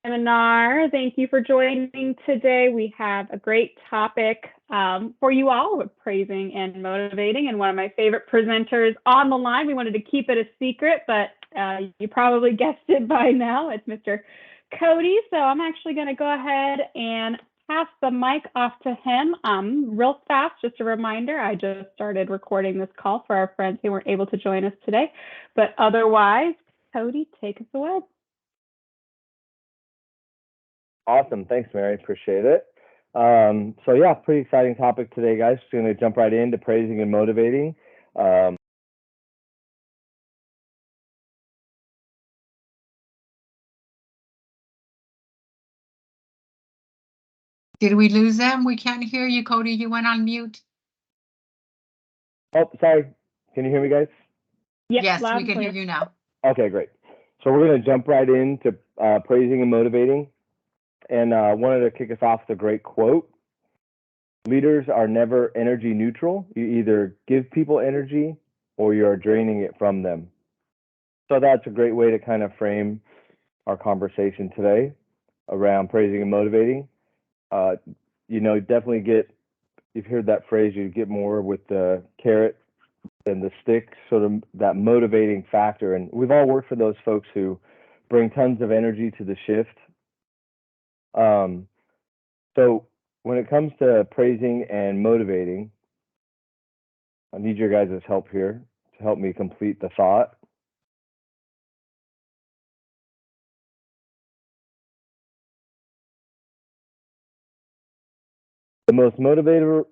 Seminar. Thank you for joining today. We have a great topic for you all with praising and motivating, and one of my favorite presenters on the line. We wanted to keep it a secret, but you probably guessed it by now. It's Mr. Cody. So I'm actually going to go ahead and pass the mic off to him real fast. Just a reminder, I just started recording this call for our friends who weren't able to join us today. But otherwise, Cody, take us away. Awesome. Thanks, Mary. Appreciate it. So yeah, pretty exciting topic today, guys. Just going to jump right into praising and motivating. Did we lose them? We can't hear you, Cody. You went on mute. Oh, sorry. Can you hear me, guys? Yes, we can hear you now. Okay, great. So we're going to jump right into praising and motivating. And wanted to kick us off with a great quote. Leaders are never energy neutral. You either give people energy or you are draining it from them. So that's a great way to kind of frame our conversation today around praising and motivating. Definitely you've heard that phrase, you get more with the carrot than the stick, sort of that motivating factor. And we've all worked for those folks who bring tons of energy to the shift. So when it comes to praising and motivating, I need your guys' help here to help me complete the thought. The most motivational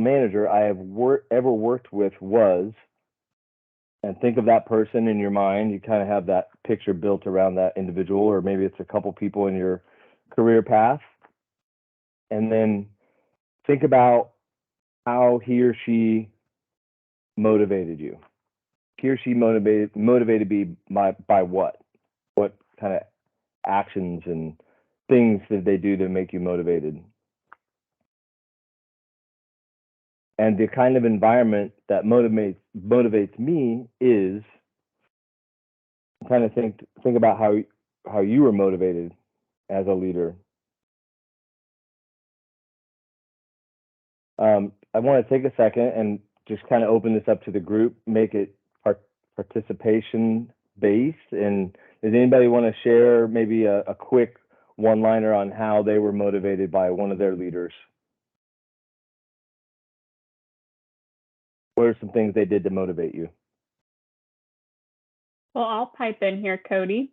manager I have ever worked with was, and think of that person in your mind. You kind of have that picture built around that individual, or maybe it's a couple people in your career path. And then think about how he or she motivated you. He or she motivated me by what? What kind of actions and things did they do to make you motivated? And the kind of environment that motivates me is kind of think about how you were motivated as a leader. I want to take a second and just kind of open this up to the group, make it participation based. And does anybody want to share maybe a quick one-liner on how they were motivated by one of their leaders? What are some things they did to motivate you? Well, I'll pipe in here, Cody.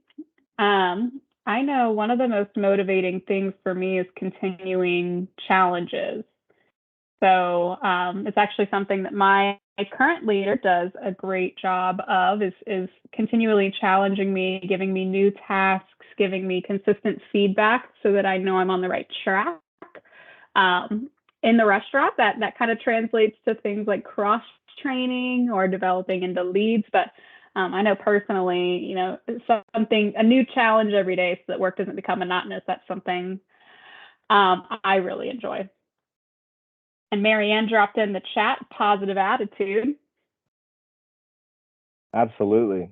I know one of the most motivating things for me is continuing challenges. So it's actually something that my current leader does a great job of, is continually challenging me, giving me new tasks, giving me consistent feedback so that I know I'm on the right track. In the restaurant, that kind of translates to things like cross training or developing into leads. But I know personally, a new challenge every day so that work doesn't become monotonous. That's something I really enjoy. And Marianne dropped in the chat, positive attitude. Absolutely.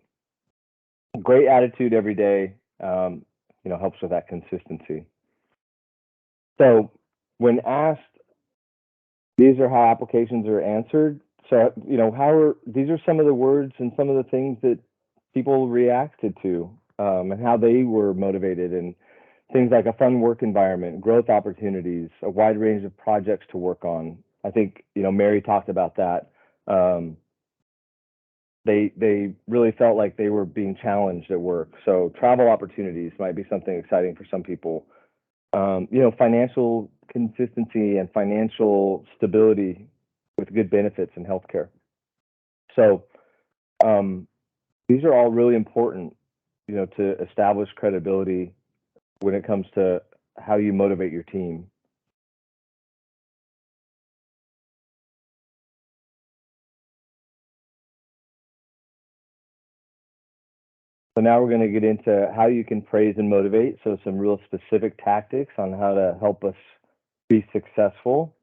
Great attitude every day, helps with that consistency. So when asked, these are how applications are answered. So, these are some of the words and some of the things that people reacted to, and how they were motivated, and things like a fun work environment, growth opportunities, a wide range of projects to work on. I think, Mary talked about that. They really felt like they were being challenged at work. So travel opportunities might be something exciting for some people. Financial consistency and financial stability with good benefits and healthcare. So these are all really important, to establish credibility when it comes to how you motivate your team. So now we're going to get into how you can praise and motivate. So some real specific tactics on how to help us be successful.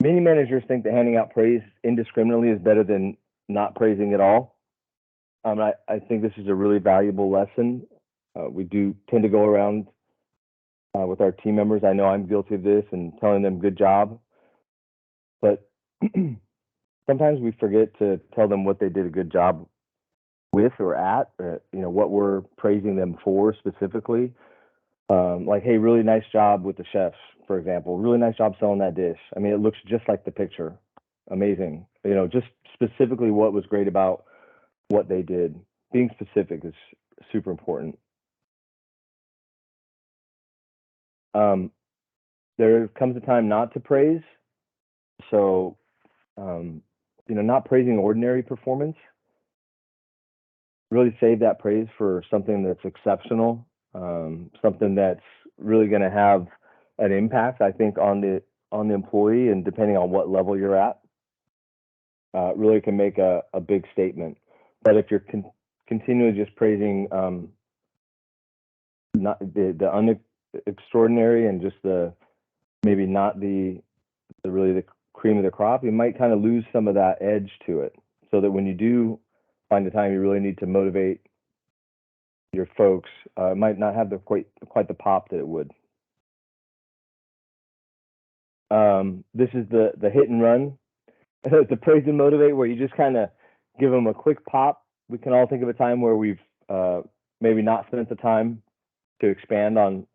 Many managers think that handing out praise indiscriminately is better than not praising at all. I think this is a really valuable lesson. We do tend to go around with our team members. I know I'm guilty of this and telling them good job, but sometimes we forget to tell them what they did a good job with or at, what we're praising them for specifically. Like, hey, really nice job with the chefs, for example. Really nice job selling that dish. I mean, it looks just like the picture. Amazing. Just specifically what was great about what they did. Being specific is super important. There comes a time not to praise. So, not praising ordinary performance. Really save that praise for something that's exceptional, something that's really going to have an impact, I think, on the employee, and depending on what level you're at, really can make a big statement. But if you're continually just praising not the extraordinary and just maybe not the cream of the crop, you might kind of lose some of that edge to it. So that when you do find the time you really need to motivate your folks, it might not have quite the pop that it would. This is the hit and run, the praise and motivate, where you just kind of give them a quick pop. We can all think of a time where we've maybe not spent the time to expand on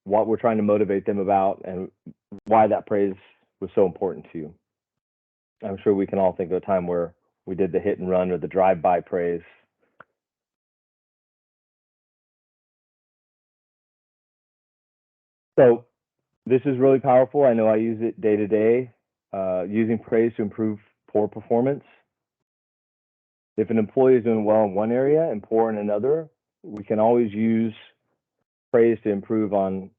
what we're trying to motivate them about and why that praise was so important to you. I'm sure we can all think of a time where we did the hit and run or the drive-by praise. So this is really powerful. I know I use it day to day, using praise to improve poor performance. If an employee is doing well in one area and poor in another, we can always use praise to improve on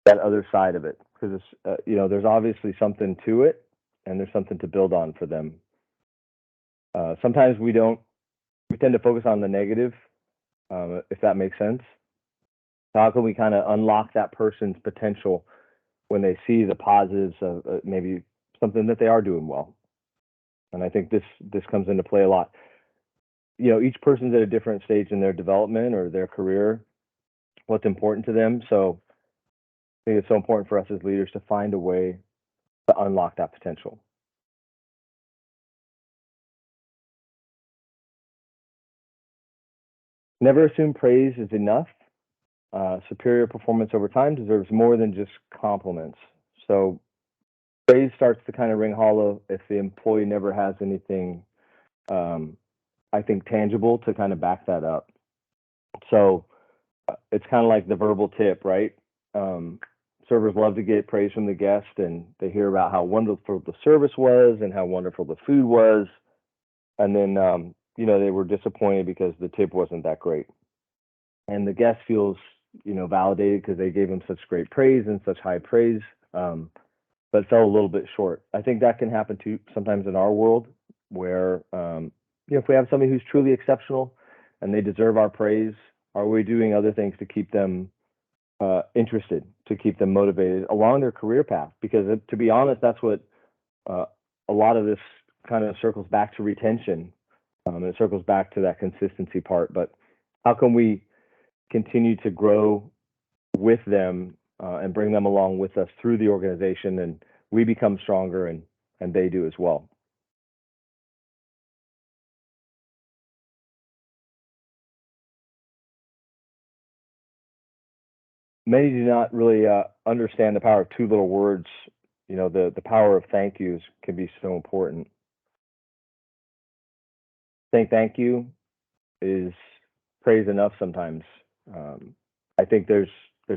that other side of it, because it's, there's obviously something to it and there's something to build on for them. Sometimes we tend to focus on the negative, if that makes sense. How can we kind of unlock that person's potential when they see the positives of maybe something that they are doing well? And I think this comes into play a lot. Each person's at a different stage in their development or their career, what's important to them. So I think it's so important for us as leaders to find a way to unlock that potential. Never assume praise is enough. Superior performance over time deserves more than just compliments. So praise starts to kind of ring hollow if the employee never has anything, I think, tangible to kind of back that up. So it's kind of like the verbal tip, right? Servers love to get praise from the guest, and they hear about how wonderful the service was and how wonderful the food was. And then, they were disappointed because the tip wasn't that great. And the guest feels, validated because they gave him such great praise and such high praise, but fell a little bit short. I think that can happen too sometimes in our world, where, if we have somebody who's truly exceptional and they deserve our praise, are we doing other things to keep them interested, to keep them motivated along their career path? Because to be honest, that's what a lot of this kind of circles back to retention. And it circles back to that consistency part. But how can we continue to grow with them and bring them along with us through the organization, and we become stronger and they do as well? Many do not really understand the power of two little words. The power of thank yous can be so important. Saying thank you is praise enough sometimes. I think there's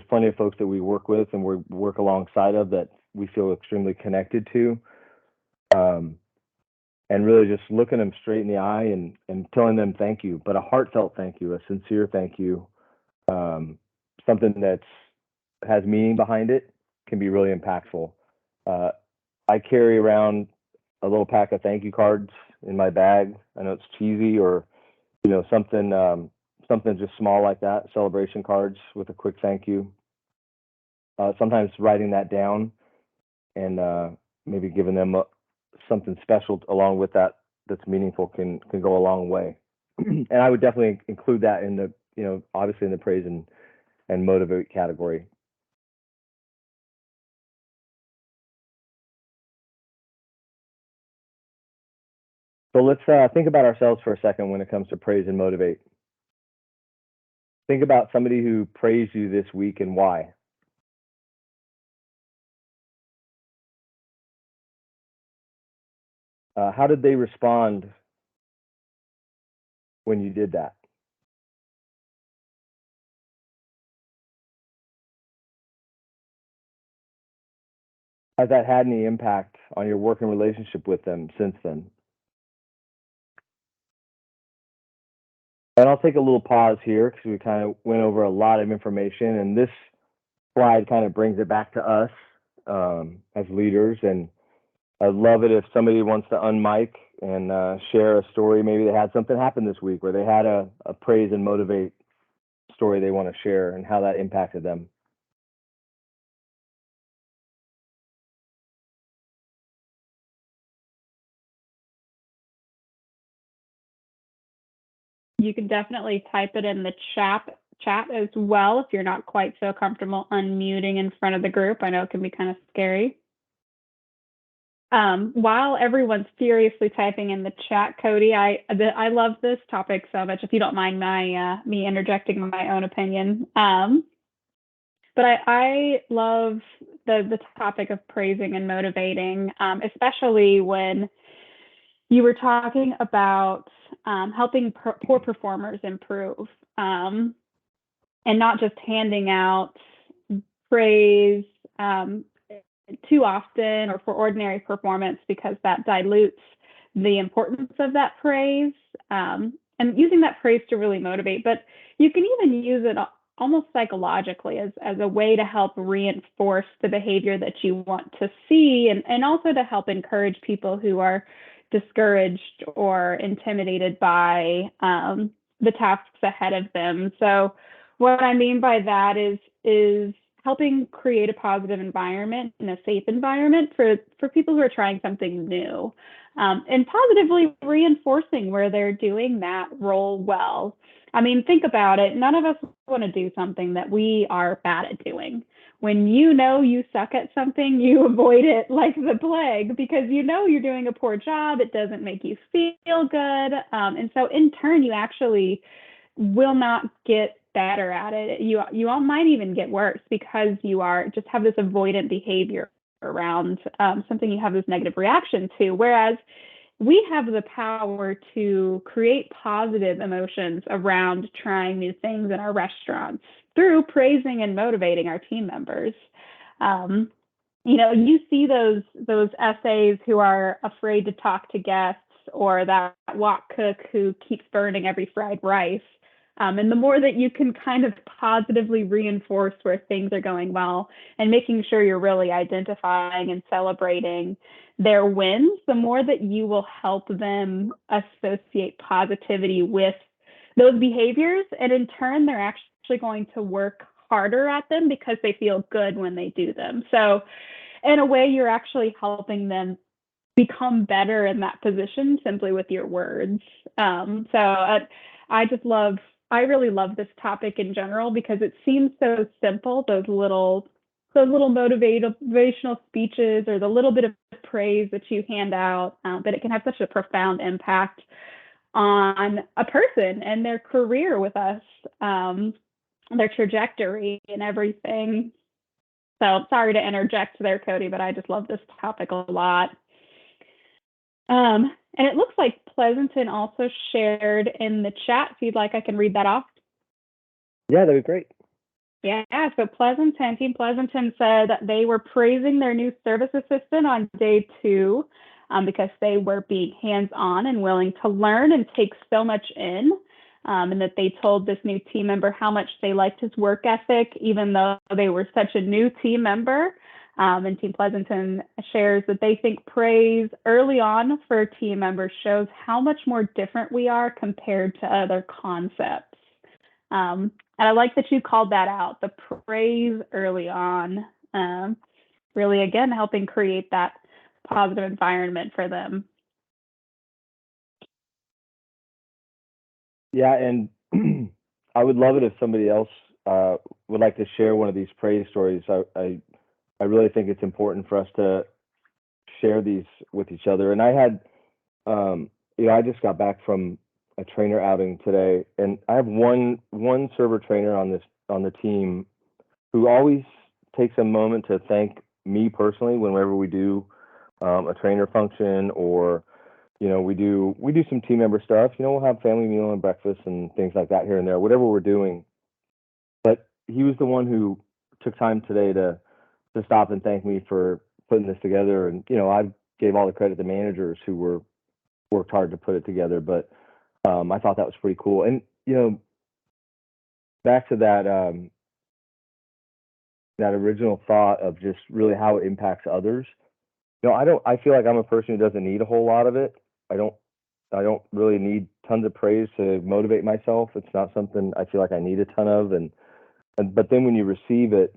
plenty of folks that we work with and we work alongside of that we feel extremely connected to, and really just looking them straight in the eye and telling them thank you, but a heartfelt thank you, a sincere thank you, something that has meaning behind it, can be really impactful. I carry around a little pack of thank you cards in my bag. I know it's cheesy, or something just small like that, celebration cards with a quick thank you. Sometimes writing that down and maybe giving them something special along with that that's meaningful can go a long way. And I would definitely include that in the, obviously in the praise and motivate category. So let's think about ourselves for a second when it comes to praise and motivate. Think about somebody who praised you this week and why. How did they respond when you did that? Has that had any impact on your working relationship with them since then? And I'll take a little pause here because we kind of went over a lot of information, and this slide kind of brings it back to us as leaders. And I'd love it if somebody wants to unmic and share a story. Maybe they had something happen this week where they had a praise and motivate story they want to share and how that impacted them. You can definitely type it in the chat as well if you're not quite so comfortable unmuting in front of the group. I know it can be kind of scary. While everyone's furiously typing in the chat, Cody, I love this topic so much. If you don't mind me interjecting my own opinion, but I love the topic of praising and motivating, especially when you were talking about helping poor performers improve, and not just handing out praise too often or for ordinary performance, because that dilutes the importance of that praise, and using that praise to really motivate. But you can even use it almost psychologically as a way to help reinforce the behavior that you want to see, and also to help encourage people who are discouraged or intimidated by the tasks ahead of them. So what I mean by that is helping create a positive environment and a safe environment for people who are trying something new, and positively reinforcing where they're doing that role well. I mean, think about it. None of us want to do something that we are bad at doing. When you know you suck at something, you avoid it like the plague because you know you're doing a poor job. It doesn't make you feel good. And so in turn, you actually will not get better at it. You all might even get worse because you are just have this avoidant behavior around something you have this negative reaction to. Whereas we have the power to create positive emotions around trying new things in our restaurants through praising and motivating our team members. You see those essays who are afraid to talk to guests, or that wok cook who keeps burning every fried rice. And the more that you can kind of positively reinforce where things are going well and making sure you're really identifying and celebrating their wins, the more that you will help them associate positivity with those behaviors. And in turn, they're actually going to work harder at them because they feel good when they do them. So in a way, you're actually helping them become better in that position simply with your words. I really love this topic in general because it seems so simple, those little motivational speeches or the little bit of praise that you hand out, but it can have such a profound impact on a person and their career with us, their trajectory and everything. So sorry to interject there, Cody, but I just love this topic a lot. And it looks like Pleasanton also shared in the chat. If you'd like, I can read that off. Yeah, that'd be great. Yeah, so Team Pleasanton said that they were praising their new service assistant on day 2 because they were being hands-on and willing to learn and take so much in, and that they told this new team member how much they liked his work ethic, even though they were such a new team member. And Team Pleasanton shares that they think praise early on for team members shows how much more different we are compared to other concepts. And I like that you called that out, the praise early on, really, again, helping create that positive environment for them. Yeah, and I would love it if somebody else would like to share one of these praise stories. I really think it's important for us to share these with each other. And I had, I just got back from a trainer outing today, and I have one server trainer on the team who always takes a moment to thank me personally whenever we do a trainer function, or we do some team member stuff. We'll have family meal and breakfast and things like that here and there, whatever we're doing. But he was the one who took time today to stop and thank me for putting this together. And I gave all the credit to managers who worked hard to put it together. But I thought that was pretty cool. And back to that that original thought of just really how it impacts others. I feel like I'm a person who doesn't need a whole lot of it. I don't really need tons of praise to motivate myself. It's not something I feel like I need a ton of. But then when you receive it,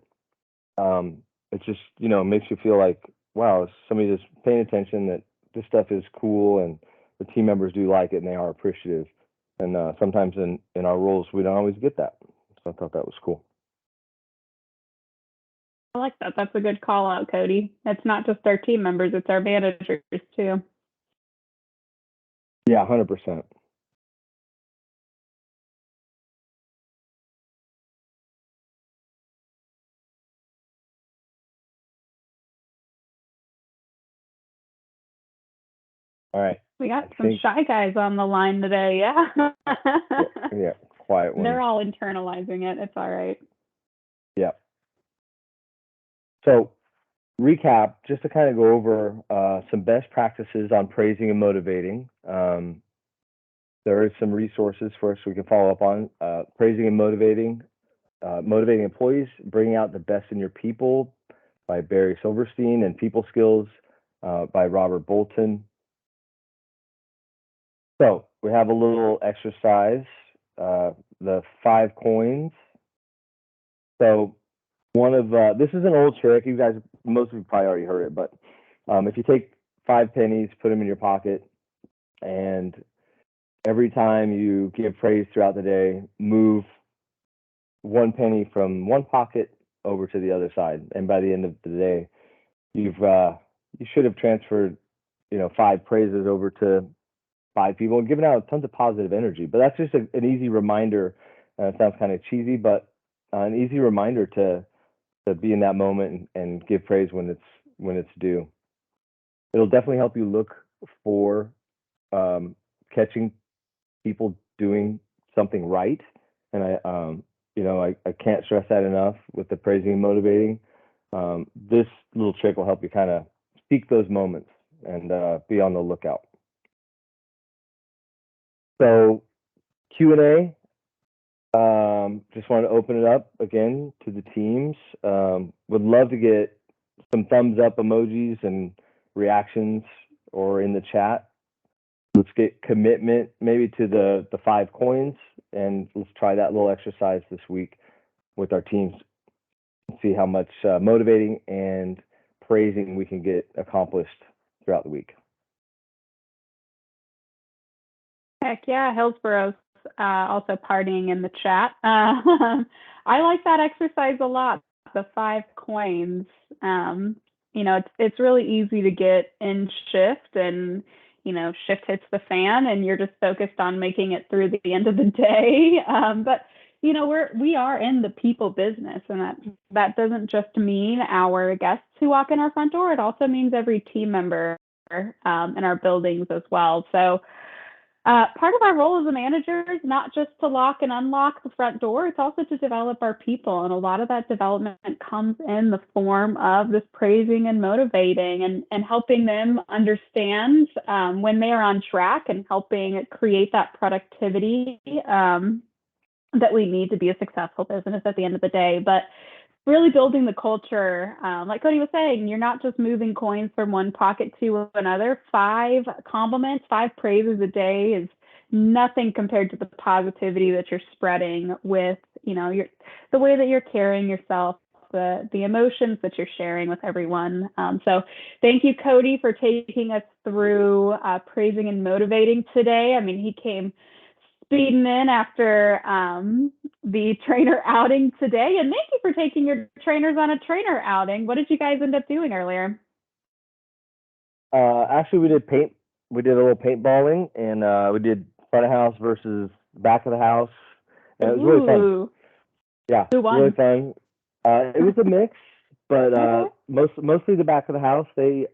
it just makes you feel like, wow, somebody just paying attention, that this stuff is cool and the team members do like it and they are appreciative. And sometimes in our roles we don't always get that. So I thought that was cool. I like that. That's a good call out, Cody. It's not just our team members, it's our managers too. Yeah, 100%. All right. We got some shy guys on the line today. Yeah. Yeah, quiet ones. They're all internalizing it. It's all right. Yeah. So, recap, just to kind of go over some best practices on praising and motivating. There are some resources for us we can follow up on. Praising and motivating employees, bringing out the best in your people by Barry Silverstein, and People Skills by Robert Bolton. So we have a little exercise, the 5 coins. So this is an old trick. You guys, most of you probably already heard it, but if you take 5 pennies, put them in your pocket, and every time you give praise throughout the day, move 1 penny from one pocket over to the other side, and by the end of the day, you should have transferred 5 praises over to 5 people and given out tons of positive energy. But that's just an easy reminder. It sounds kind of cheesy, but an easy reminder to be in that moment and give praise when it's due. It'll definitely help you look for catching people doing something right. And I can't stress that enough with the praising and motivating. This little trick will help you kind of seek those moments and be on the lookout. So Q&A, just want to open it up again to the teams. Would love to get some thumbs up emojis and reactions or in the chat. Let's get commitment maybe to the 5 coins, and let's try that little exercise this week with our teams. See how much motivating and praising we can get accomplished throughout the week. Heck yeah, Hillsborough's also partying in the chat. I like that exercise a lot, the 5 coins. It's really easy to get in shift, and shift hits the fan and you're just focused on making it through the end of the day. But we are in the people business, and that doesn't just mean our guests who walk in our front door. It also means every team member in our buildings as well. So part of our role as a manager is not just to lock and unlock the front door, it's also to develop our people. And a lot of that development comes in the form of this praising and motivating and helping them understand when they are on track, and helping create that productivity that we need to be a successful business at the end of the day. But really building the culture, like Cody was saying, you're not just moving coins from one pocket to another. 5 compliments, 5 praises a day is nothing compared to the positivity that you're spreading with, the way that you're carrying yourself, the emotions that you're sharing with everyone. So thank you, Cody, for taking us through praising and motivating today. I mean, he came speeding in after the trainer outing today. And thank you for taking your trainers on a trainer outing. What did you guys end up doing earlier? Actually, we did a little paintballing, and we did front of house versus back of the house. And it was really fun. Yeah, who won? Really fun. It was a mix, but mostly the back of the house. They,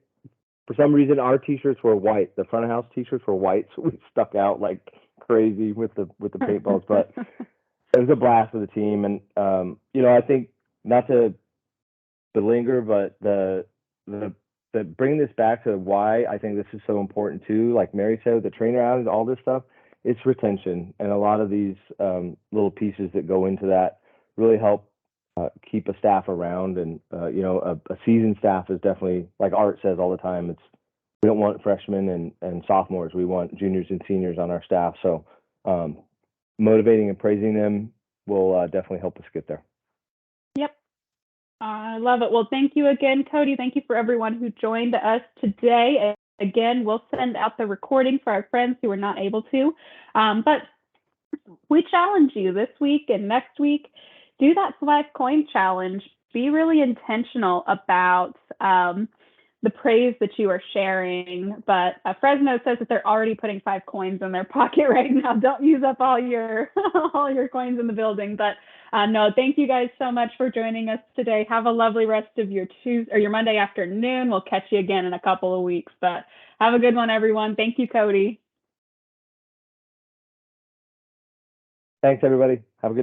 for some reason, our t-shirts were white. The front of house t-shirts were white, so we stuck out like crazy with the paintballs. But it was a blast for the team, and I think, not to belinger, but the bringing this back to why I think this is so important too. Like Mary said, the trainer outing, all this stuff, it's retention, and a lot of these little pieces that go into that really help keep a staff around. And a seasoned staff is definitely, like Art says all the time, we don't want freshmen and sophomores. We want juniors and seniors on our staff. So motivating and praising them will definitely help us get there. Yep. I love it. Well, thank you again, Cody. Thank you for everyone who joined us today. And again, we'll send out the recording for our friends who are not able to. But we challenge you this week and next week, do that 5 coin challenge. Be really intentional about the praise that you are sharing. But Fresno says that they're already putting 5 coins in their pocket right now. Don't use up all your coins in the building. But no, thank you guys so much for joining us today. Have a lovely rest of your your Monday afternoon. We'll catch you again in a couple of weeks. But have a good one, everyone. Thank you, Cody. Thanks, everybody. Have a good